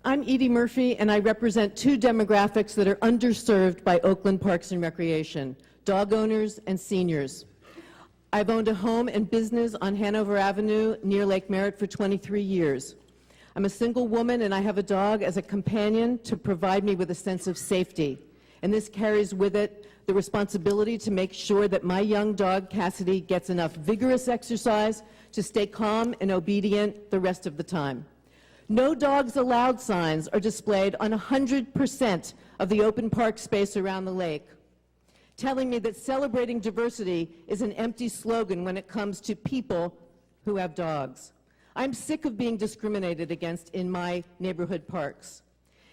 I'm Edie Murphy, and I represent two demographics that are underserved by Oakland Parks and Recreation: dog owners and seniors. I've owned a home and business on Hanover Avenue near Lake Merritt for 23 years. I'm a single woman, and I have a dog as a companion to provide me with a sense of safety. And this carries with it the responsibility to make sure that my young dog, Cassidy, gets enough vigorous exercise to stay calm and obedient the rest of the time. No dogs allowed signs are displayed on 100% of the open park space around the lake, telling me that celebrating diversity is an empty slogan when it comes to people who have dogs. I'm sick of being discriminated against in my neighborhood parks.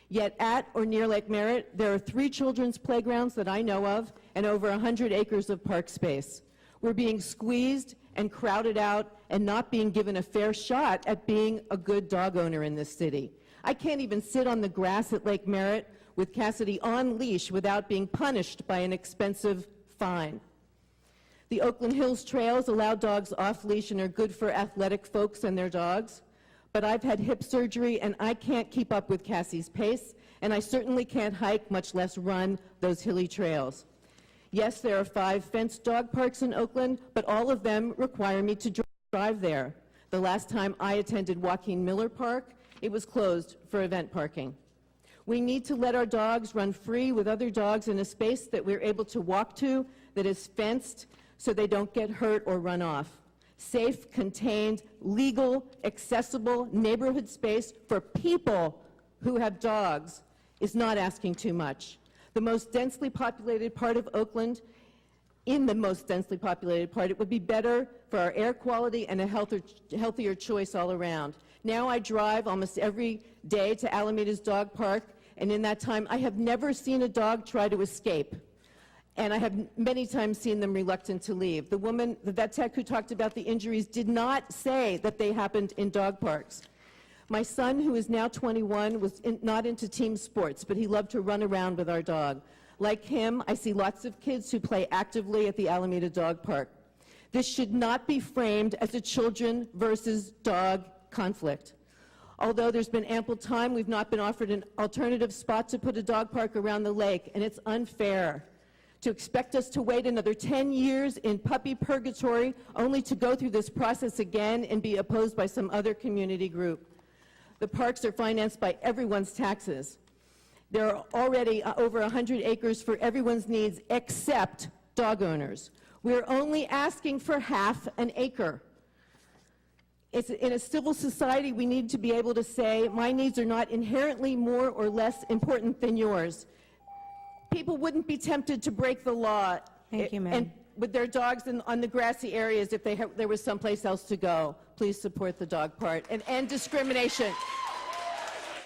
Yet at or near Lake Merritt, there are 3 children's playgrounds that I know of and over 100 acres of park space. We're being squeezed and crowded out and not being given a fair shot at being a good dog owner in this city. I can't even sit on the grass at Lake Merritt with Cassidy on leash without being punished by an expensive fine. The Oakland Hills trails allow dogs off leash and are good for athletic folks and their dogs. But I've had hip surgery and I can't keep up with Cassie's pace, and I certainly can't hike, much less run, those hilly trails. Yes, there are 5 fenced dog parks in Oakland, but all of them require me to drive there. The last time I attended Joaquin Miller Park, it was closed for event parking. We need to let our dogs run free with other dogs in a space that we're able to walk to that is fenced so they don't get hurt or run off. Safe, contained, legal, accessible neighborhood space for people who have dogs is not asking too much. The most densely populated part of Oakland, in the most densely populated part, it would be better for our air quality and a healthier choice all around. Now I drive almost every day to Alameda's dog park, and in that time I have never seen a dog try to escape. And I have many times seen them reluctant to leave. The vet tech who talked about the injuries did not say that they happened in dog parks. My son, who is now 21, was not into team sports, but he loved to run around with our dog. Like him, I see lots of kids who play actively at the Alameda Dog Park. This should not be framed as a children versus dog conflict. Although there's been ample time, we've not been offered an alternative spot to put a dog park around the lake, and it's unfair to expect us to wait another 10 years in puppy purgatory only to go through this process again and be opposed by some other community group. The parks are financed by everyone's taxes. There are already over 100 acres for everyone's needs except dog owners. We're only asking for half an acre. In a civil society, we need to be able to say, my needs are not inherently more or less important than yours. People wouldn't be tempted to break the law and with their dogs on the grassy areas if there was someplace else to go. Please support the dog part and end discrimination.